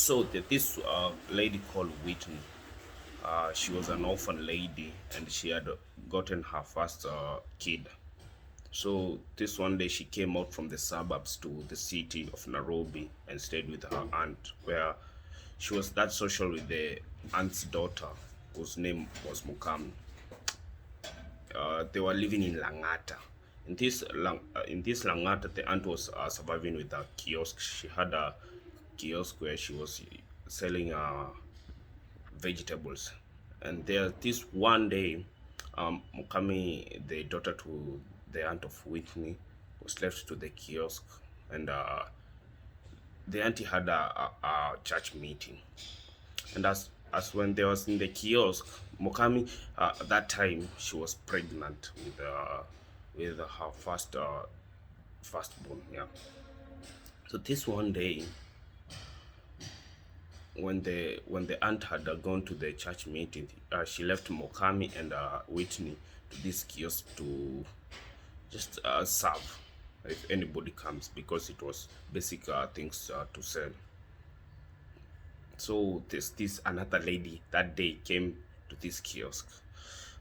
This lady called Whitney, she was an orphan lady and she had gotten her first kid. So this one day she came out from the suburbs to the city of Nairobi and stayed with her aunt, where she was that social with the aunt's daughter, whose name was Mukam. They were living in Langata. In this Langata, the aunt was surviving with a kiosk. She had a kiosk where she was selling vegetables. And there, this one day, Mukami, the daughter to the aunt of Whitney, was left to the kiosk, and the auntie had a church meeting. And as when they was in the kiosk, Mukami, at that time she was pregnant with her firstborn. Yeah. So this one day, when the aunt had gone to the church meeting, she left Mokami and Whitney to this kiosk to just serve if anybody comes, because it was basic things to sell. So this another lady that day came to this kiosk,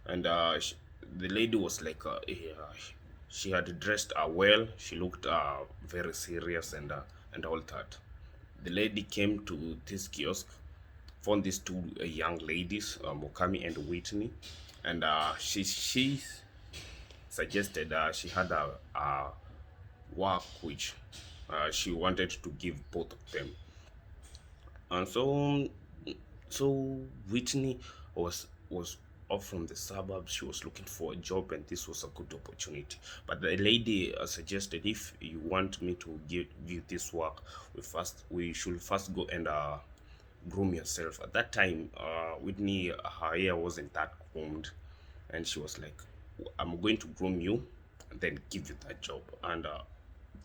and the lady was like, she had dressed well. She looked very serious and all that. The lady came to this kiosk, found these two young ladies, Mokami and Whitney, and she suggested she had a work which she wanted to give both of them. And so Whitney was off from the suburbs. She was looking for a job, and this was a good opportunity. But the lady suggested, if you want me to give you this work, we should first go and groom yourself. At that time, Whitney, her hair wasn't that groomed, and she was like, "I'm going to groom you, and then give you that job." And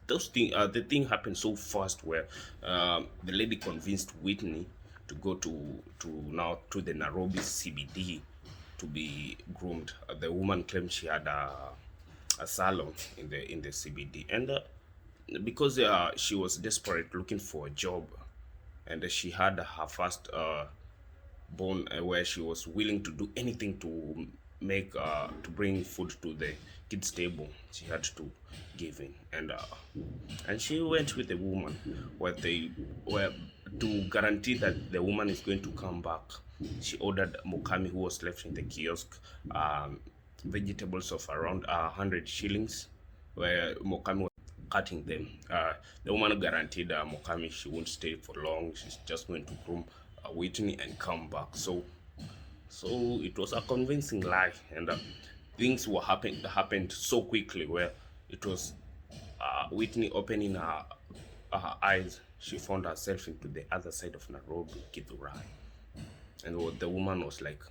the thing happened so fast, where the lady convinced Whitney to go to the Nairobi CBD to be groomed. The woman claimed she had a salon in the CBD, and because she was desperate looking for a job, and she had her first born, where she was willing to do anything to bring food to the kids table. She had to give in, and she went with the woman, where they were to guarantee that the woman is going to come back. She ordered Mukami, who was left in the kiosk, vegetables of around 100 shillings, where Mukami was cutting them. The woman guaranteed Mukami she won't stay for long. She's just going to groom Whitney and come back. So it was a convincing lie, and things happened so quickly, where it was Whitney opening her eyes. She found herself into the other side of Nairobi, Githurai. And the woman was like,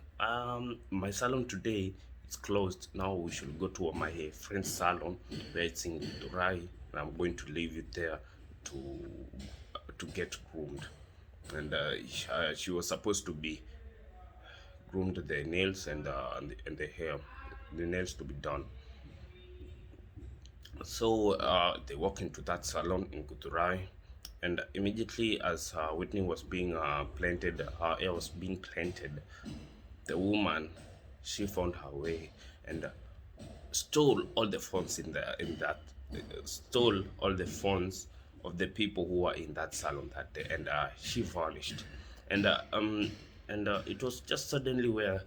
my salon today is closed. Now we should go to my friend's salon where it's in Githurai, and I'm going to leave you there to get groomed. And she was supposed to be groomed, the nails and the hair, the nails to be done. So they walk into that salon in Githurai, and immediately as Whitney was being planted, her hair was being planted, the woman, she found her way and stole all the phones stole all the phones of the people who were in that salon that day, and she vanished. And it was just suddenly where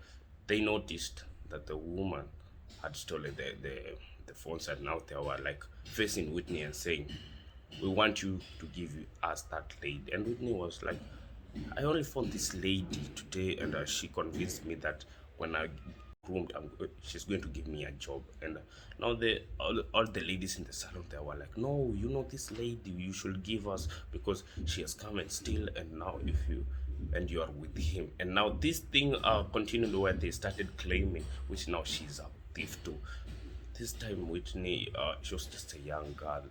they noticed that the woman had stolen the phones, and now they were like facing Whitney and saying, "We want you to give us that lady." And Whitney was like, "I only found this lady today, and she convinced me that when I groomed, she's going to give me a job." And now all the ladies in the salon, they were like, "No, you know this lady, you should give us, because she has come and steal, and now you are with him." And now this thing continued, where they started claiming, which now she's a thief too. This time Whitney, she was just a young girl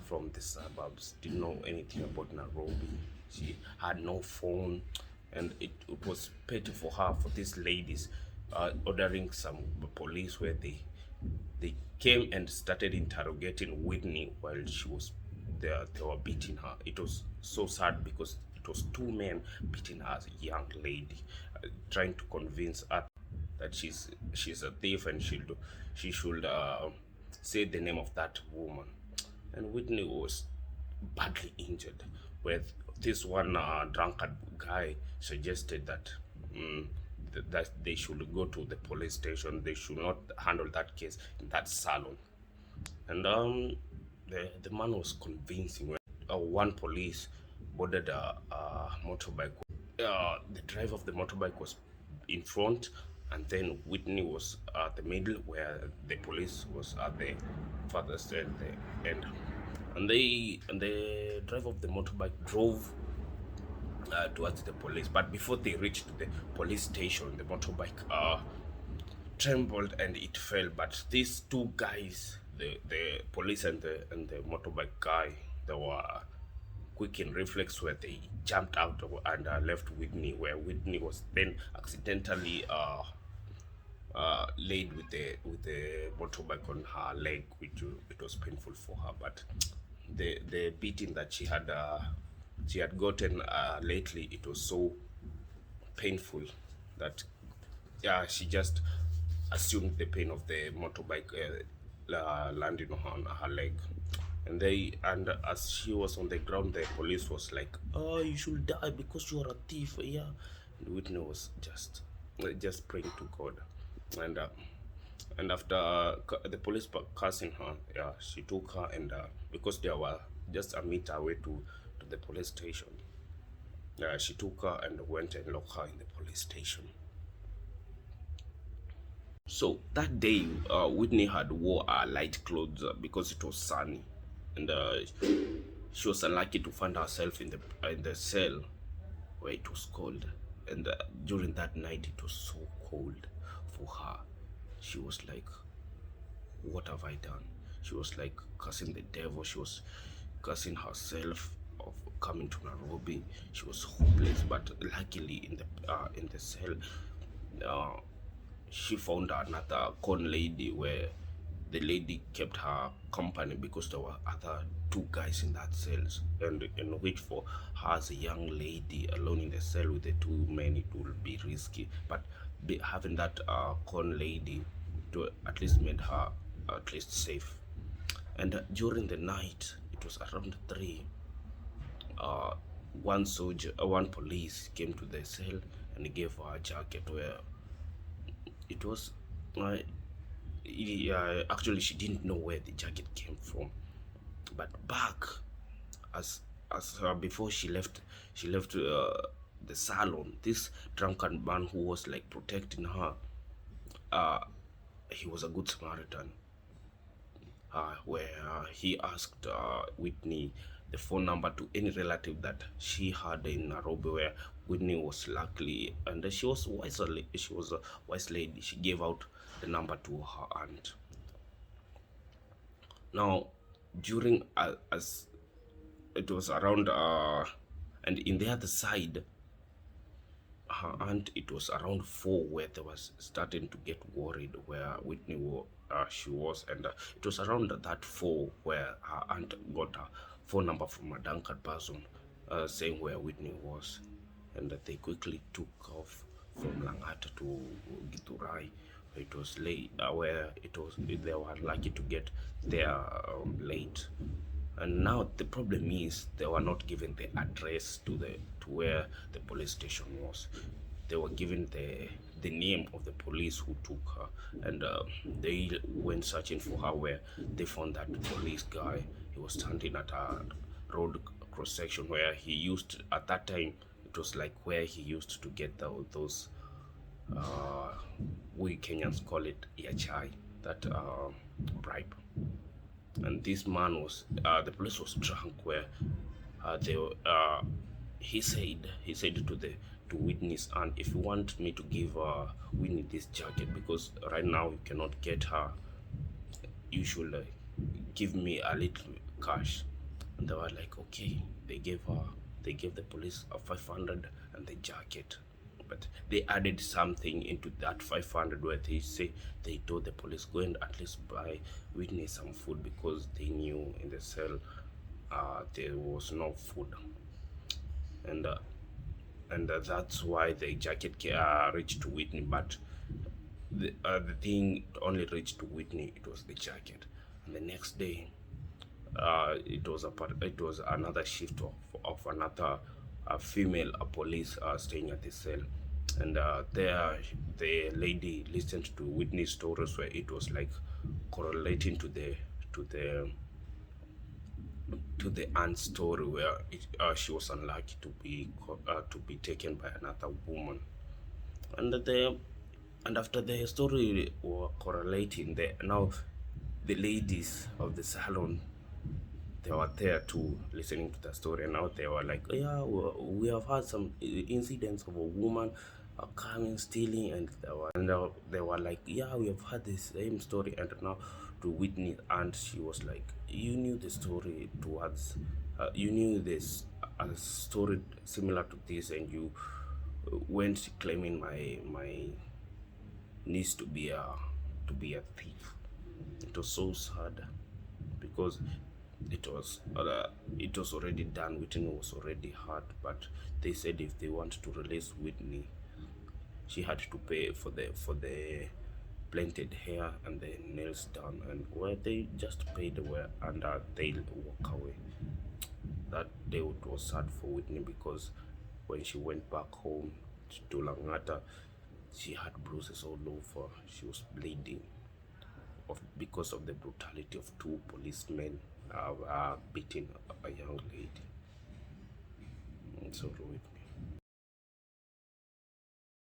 from the suburbs, didn't know anything about Nairobi. She had no phone, and it was petty for her, for these ladies, ordering some police, where they came and started interrogating Whitney while she was there. They were beating her. It was so sad, because it was two men beating a young lady, trying to convince her that she's a thief and she should say the name of that woman. And Whitney was badly injured, where this one drunkard guy suggested that mm, that they should go to the police station. They should not handle that case in that salon. And the man was convincing when one police boarded a motorbike. The driver of the motorbike was in front, and then Whitney was at the middle, where the police was at the farthest end. The end. And the driver of the motorbike drove towards the police. But before they reached the police station, the motorbike trembled and it fell. But these two guys, the police and the motorbike guy, they were quick in reflex, where they jumped out and left Whitney, where Whitney was then accidentally laid with the motorbike on her leg, which it was painful for her. But the beating that she had gotten lately, it was so painful that she just assumed the pain of the motorbike landing on her leg. And as she was on the ground, the police was like, "Oh, you should die because you are a thief." Yeah, and Whitney was just praying to God. And uh, and after the police were cursing her, yeah, she took her, and because they were just a meter away to the police station, she took her and went and locked her in the police station. So that day, Whitney had wore light clothes because it was sunny, and she was unlucky to find herself in the cell where it was cold. And during that night, it was so cold for her. She was like, "What have I done?" She was like cursing the devil. She was cursing herself of coming to Nairobi. She was hopeless, but luckily in the cell, uh, she found another con lady, where the lady kept her company because there were other two guys in that cell, and in which for her as a young lady alone in the cell with the two men, it would be risky. But having that con lady to at least made her at least safe. And during the night, it was around 3, uh, one police came to the cell and gave her a jacket, where it was uh, actually she didn't know where the jacket came from. But back, as before she left the salon, this drunken man who was like protecting her, uh, he was a good Samaritan, where he asked Whitney the phone number to any relative that she had in Nairobi, where Whitney was luckily, and she was a wise lady. She gave out the number to her aunt. Now, during as it was around, and in the other side, her aunt, it was around 4, where they was starting to get worried where she was. And it was around that 4 where her aunt got a phone number from a drunkard person, saying where Whitney was. And they quickly took off from Langata to Githurai, where it was late, where they were lucky to get there late. And now the problem is they were not given the address to where the police station was. They were given the name of the police who took her, and they went searching for her, where they found that police guy. He was standing at a road cross section, where he used, at that time, it was like where he used to get those we Kenyans call it yachai, that bribe. And this man was, the police was drunk, where they he said to Whitney's aunt, "If you want me to give Whitney this jacket, because right now you cannot get her, you should give me a little cash." And they were like, okay. They gave the police a 500 and the jacket. But they added something into that 500, where they told the police, go and at least buy Whitney some food, because they knew in the cell there was no food. and that's why the jacket reached to Whitney. But the thing only reached to Whitney. It was the jacket, and the next day, it was another shift of another female police staying at the cell, and there the lady listened to Whitney's stories where it was like correlating to the to the aunt's story where she was unlucky to be taken by another woman, and the and after the story were correlating, the ladies of the salon, they were there too listening to the story, and now they were like, yeah, we have had some incidents of a woman coming stealing, and they were like, yeah, we have had the same story. And now to Whitney, and she was like, you knew the story towards you knew this a story similar to this, and you went claiming my niece to be a thief. It was so sad because it was already done. Whitney was already hurt, but they said if they wanted to release Whitney, she had to pay for the planted hair and the nails done, and where they just paid where and they walk away. That day it was sad for Whitney because when she went back home to Langata, she had bruises all over. She was bleeding because of the brutality of two policemen beating a young lady. So